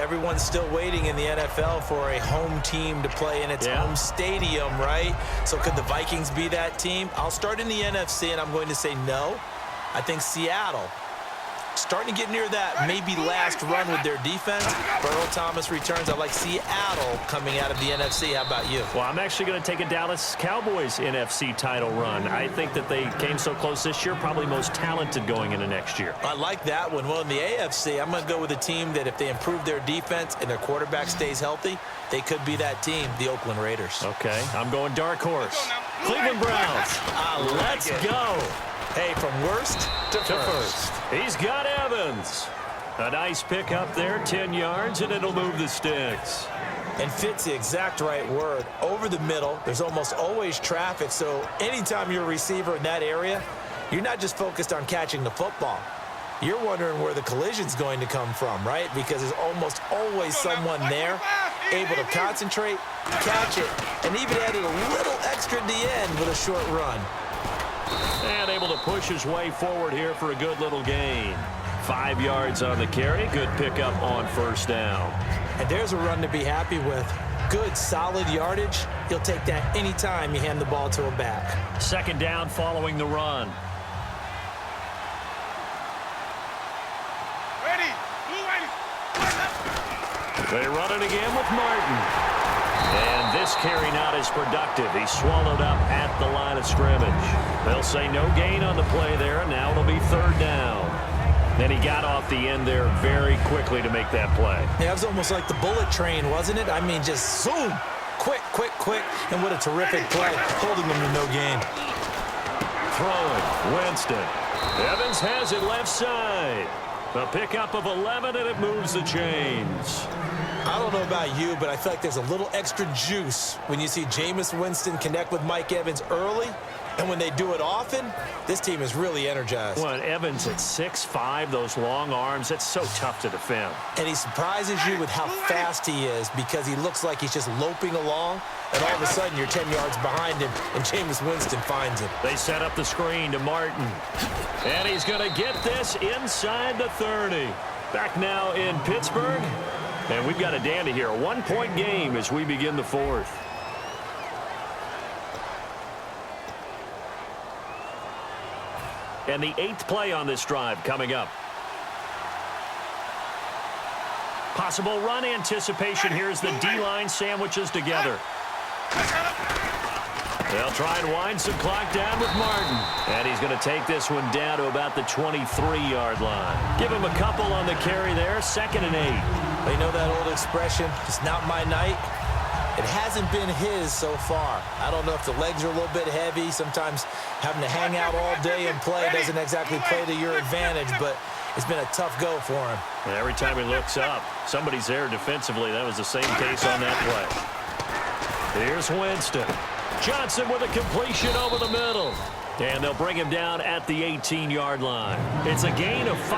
everyone's still waiting in the NFL for a home team to play in its home stadium, right? So could the Vikings be that team? I'll start in the NFC, and I'm going to say no. I think Seattle, starting to get near that maybe last run with their defense. Earl Thomas returns. I like Seattle coming out of the NFC. How about you? Well, I'm actually going to take a Dallas Cowboys NFC title run. I think that they came so close this year, probably most talented going into next year. I like that one. Well, in the AFC, I'm going to go with a team that if they improve their defense and their quarterback stays healthy, they could be that team, the Oakland Raiders. Okay, I'm going dark horse. Cleveland Browns. Let's go. Hey, from worst to first. He's got Evans. A nice pick up there, 10 yards, and it'll move the sticks. And fits the exact right word. Over the middle, there's almost always traffic, so anytime you're a receiver in that area, you're not just focused on catching the football. You're wondering where the collision's going to come from, right? Because there's almost always someone there able to concentrate, catch it, and even added a little extra at the end with a short run. And able to push his way forward here for a good little gain. 5 yards on the carry. Good pickup on first down. And there's a run to be happy with. Good, solid yardage. He'll take that anytime you hand the ball to a back. Second down following the run. They run it again with Martin. And this carry not as productive. He's swallowed up at the line of scrimmage. They'll say no gain on the play there, and now it'll be third down. And he got off the end there very quickly to make that play. Yeah, it was almost like the bullet train, wasn't it? I mean, just zoom. Quick, quick, quick. And what a terrific play, holding them to no gain. Throwing, Winston. Evans has it left side. A pickup of 11, and it moves the chains. I don't know about you, but I feel like there's a little extra juice when you see Jameis Winston connect with Mike Evans early. And when they do it often, this team is really energized. Well, Evans at 6'5", those long arms, that's so tough to defend. And he surprises you with how fast he is because he looks like he's just loping along. And all of a sudden, you're 10 yards behind him, and Jameis Winston finds him. They set up the screen to Martin. And he's going to get this inside the 30. Back now in Pittsburgh. And we've got a dandy here. A one-point game as we begin the fourth. And the 8th play on this drive coming up. Possible run anticipation. Here's the D-line sandwiches together. They'll try and wind some clock down with Martin. And he's going to take this one down to about the 23-yard line. Give him a couple on the carry there. 2nd and 8. You know that old expression, it's not my night? It hasn't been his so far. I don't know if the legs are a little bit heavy. Sometimes having to hang out all day and play doesn't exactly play to your advantage, but it's been a tough go for him. And every time he looks up, somebody's there defensively. That was the same case on that play. Here's Winston. Johnson with a completion over the middle. And they'll bring him down at the 18-yard line. It's a gain of 5.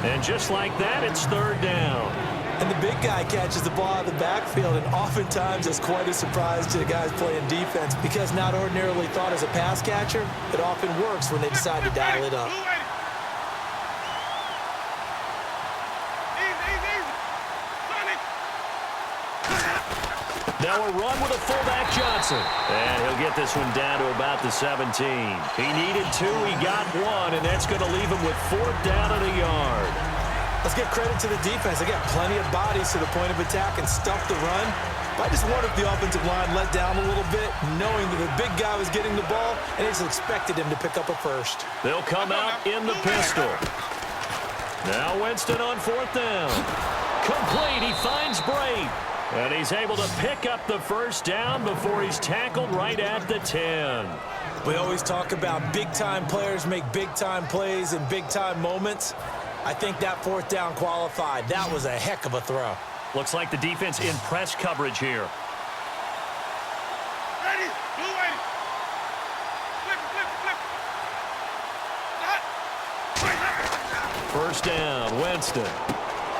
And just like that, it's third down. And the big guy catches the ball out of the backfield, and oftentimes it's quite a surprise to the guys playing defense because not ordinarily thought as a pass catcher, it often works when they decide to dial it up. Now a run with a fullback Johnson. And he'll get this one down to about the 17. He needed 2, he got 1, and that's going to leave him with 4th down and a yard. Let's give credit to the defense. They got plenty of bodies to the point of attack and stuff the run. But I just wonder if the offensive line let down a little bit, knowing that the big guy was getting the ball, and they just expected him to pick up a first. They'll come out in the pistol. Now Winston on 4th down. Complete, he finds Bray. And he's able to pick up the first down before he's tackled right at the 10. We always talk about big-time players make big-time plays in big-time moments. I think that 4th down qualified. That was a heck of a throw. Looks like the defense in press coverage here. Ready, blue ready. Flip. First down, Winston.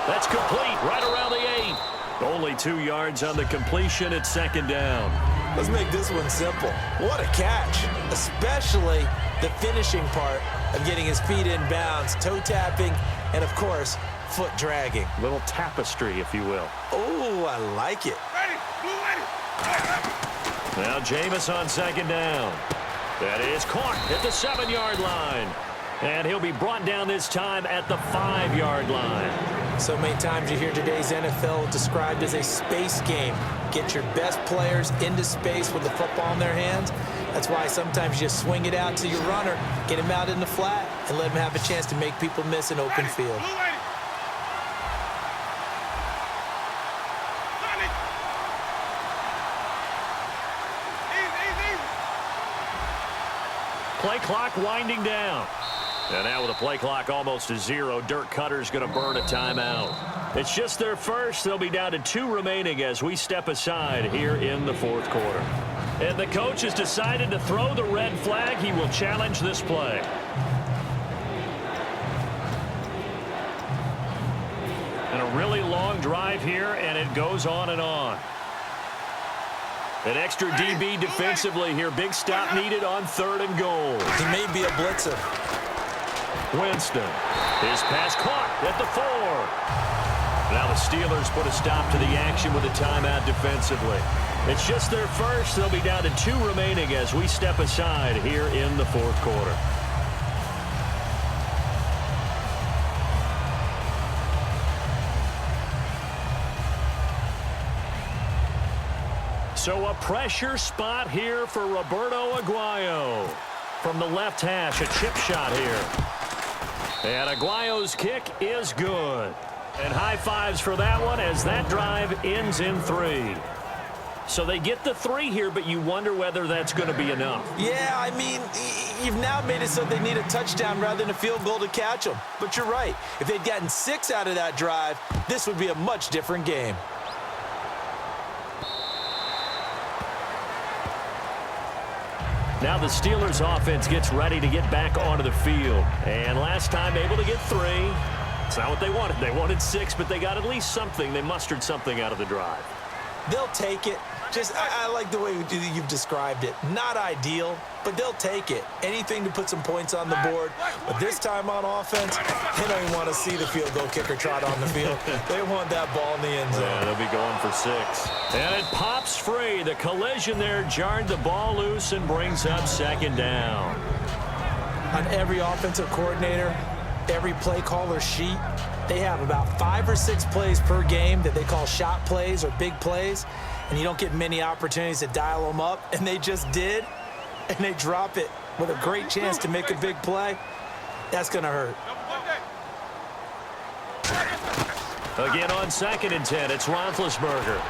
That's complete right around the 8. Only 2 yards on the completion at 2nd down. Let's make this one simple. What a catch, especially the finishing part of getting his feet in bounds, toe tapping, and of course, foot dragging. Little tapestry, if you will. Oh, I like it. Ready. Blue ready. Now Jameis on second down. That is caught at the 7-yard line. And he'll be brought down this time at the 5-yard line. So many times you hear today's NFL described as a space game. Get your best players into space with the football in their hands. That's why sometimes you just swing it out to your runner, get him out in the flat, and let him have a chance to make people miss an open field. Blue ready. Run it. Easy. Play clock winding down. And now with the play clock almost to 0, Dirk Cutter's going to burn a timeout. It's just their first. They'll be down to 2 remaining as we step aside here in the 4th quarter. And the coach has decided to throw the red flag. He will challenge this play. And a really long drive here, and it goes on and on. An extra DB defensively here. Big stop needed on 3rd and goal. He may be a blitzer. Winston. His pass caught at the 4. Now the Steelers put a stop to the action with a timeout defensively. It's just their first. They'll be down to 2 remaining as we step aside here in the 4th quarter. So a pressure spot here for Roberto Aguayo. From the left hash, a chip shot here. And Aguayo's kick is good. And high fives for that one as that drive ends in 3. So they get the 3 here, but you wonder whether that's going to be enough. Yeah, I mean, you've now made it so they need a touchdown rather than a field goal to catch them. But you're right. If they'd gotten 6 out of that drive, this would be a much different game. Now the Steelers offense gets ready to get back onto the field. And last time able to get 3. It's not what they wanted. They wanted 6, but they got at least something. They mustered something out of the drive. They'll take it. I like the way you've described it. Not ideal, but they'll take it. Anything to put some points on the board. But this time on offense, they don't even want to see the field goal kicker trot on the field. They want that ball in the end zone. Yeah, they'll be going for 6. And it pops free. The collision there jarred the ball loose and brings up 2nd down. On every offensive coordinator, every play caller sheet, they have about 5 or 6 plays per game that they call shot plays or big plays, and you don't get many opportunities to dial them up, and they just did, and they drop it with a great chance to make a big play. That's going to hurt. Again on 2nd and 10, it's Roethlisberger.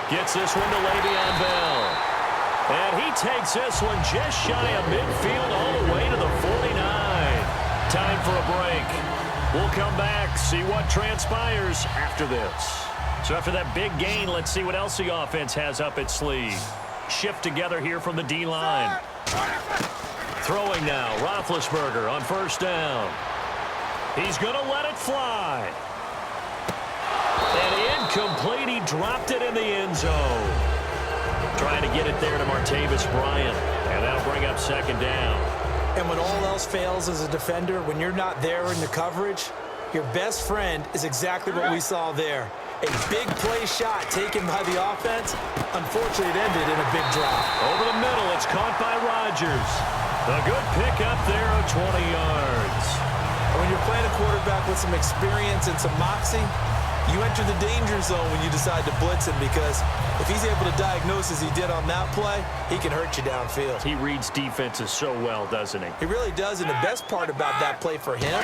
Gets this one to Le'Veon Bell. And he takes this one just shy of midfield all the way to the 49. Time for a break. We'll come back, see what transpires after this. So after that big gain, let's see what else the offense has up its sleeve. Shift together here from the D-line. Throwing now, Roethlisberger on 1st down. He's going to let it fly. And incomplete. He dropped it in the end zone. Trying to get it there to Martavis Bryant. And that'll bring up 2nd down. And when all else fails as a defender, when you're not there in the coverage, your best friend is exactly what we saw there. A big play shot taken by the offense. Unfortunately, it ended in a big drop. Over the middle, it's caught by Rodgers. A good pickup there of 20 yards. And when you're playing a quarterback with some experience and some moxie, you enter the danger zone when you decide to blitz him, because if he's able to diagnose as he did on that play, he can hurt you downfield. He reads defenses so well, doesn't he? He really does, and the best part about that play for him,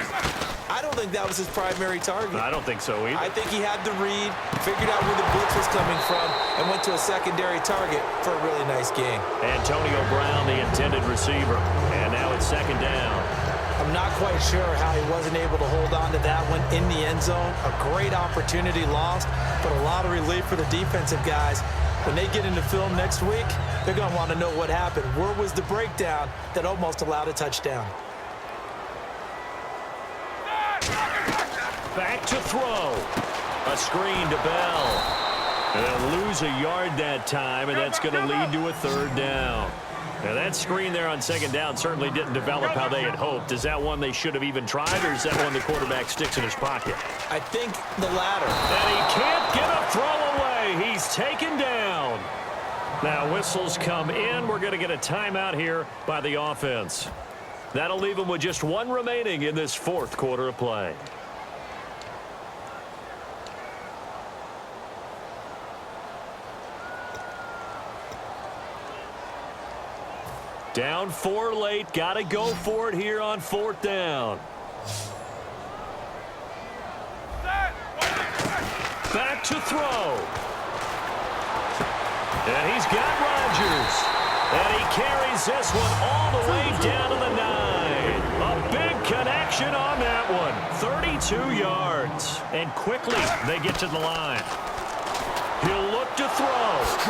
I don't think that was his primary target. I don't think so either. I think he had the read, figured out where the blitz was coming from, and went to a secondary target for a really nice game. Antonio Brown, the intended receiver. And now it's 2nd down. I'm not quite sure how he wasn't able to hold on to that one in the end zone. A great opportunity lost, but a lot of relief for the defensive guys. When they get into film next week, they're going to want to know what happened. Where was the breakdown that almost allowed a touchdown? Back to throw. A screen to Bell. And they'll lose a yard that time, and that's going to lead to a third down. Now, that screen there on second down certainly didn't develop how they had hoped. Is that one they should have even tried, or is that one the quarterback sticks in his pocket? I think the latter. And he can't get a throw away. He's taken down. Now, whistles come in. We're going to get a timeout here by the offense. That'll leave them with just one remaining in this fourth quarter of play. Down 4 late. Got to go for it here on fourth down. Back to throw. And he's got Rodgers. And he carries this one all the way down to the 9. A big connection on that one. 32 yards. And quickly they get to the line. He'll look to throw.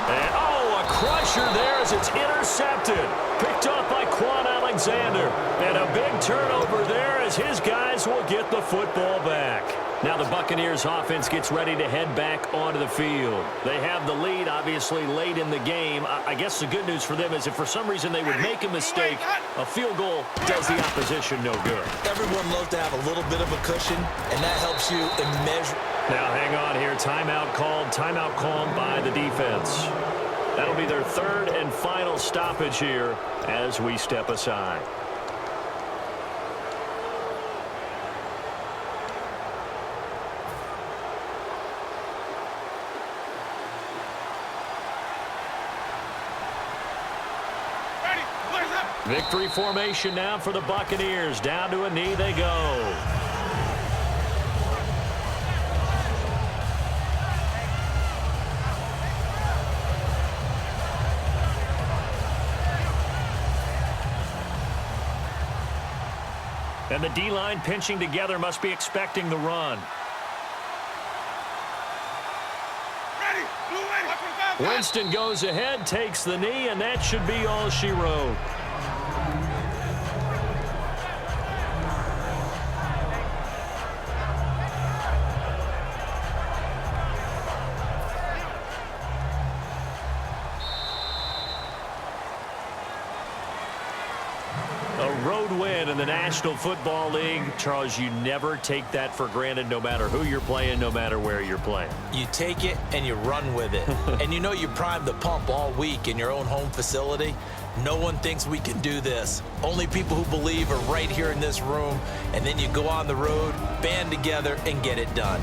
And, a crusher there as it's intercepted. Picked off by Quan Alexander. And a big turnover there as his guys will get the football back. Now the Buccaneers offense gets ready to head back onto the field. They have the lead, obviously, late in the game. I guess the good news for them is if for some reason they would make a mistake, a field goal does the opposition no good. Everyone loves to have a little bit of a cushion, and that helps you immeasurably. Now hang on here. Timeout called by the defense. That'll be their third and final stoppage here as we step aside. Victory formation now for the Buccaneers. Down to a knee they go. And the D-line pinching together must be expecting the run. Winston goes ahead, takes the knee, and that should be all she wrote. In the National Football League, Charles, you never take that for granted no matter who you're playing, no matter where you're playing. You take it and you run with it. And you know you primed the pump all week in your own home facility. No one thinks we can do this. Only people who believe are right here in this room. And then you go on the road, band together, and get it done.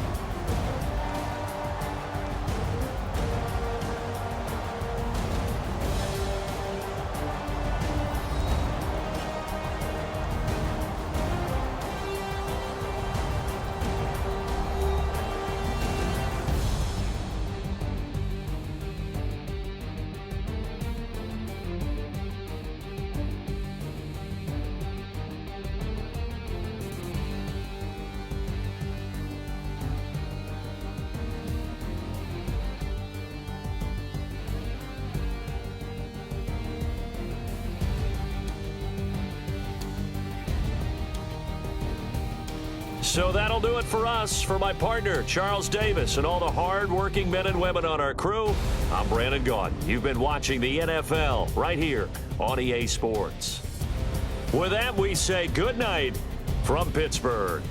So that'll do it for us. For my partner, Charles Davis, and all the hard-working men and women on our crew, I'm Brandon Gaudin. You've been watching the NFL right here on EA Sports. With that, we say good night from Pittsburgh.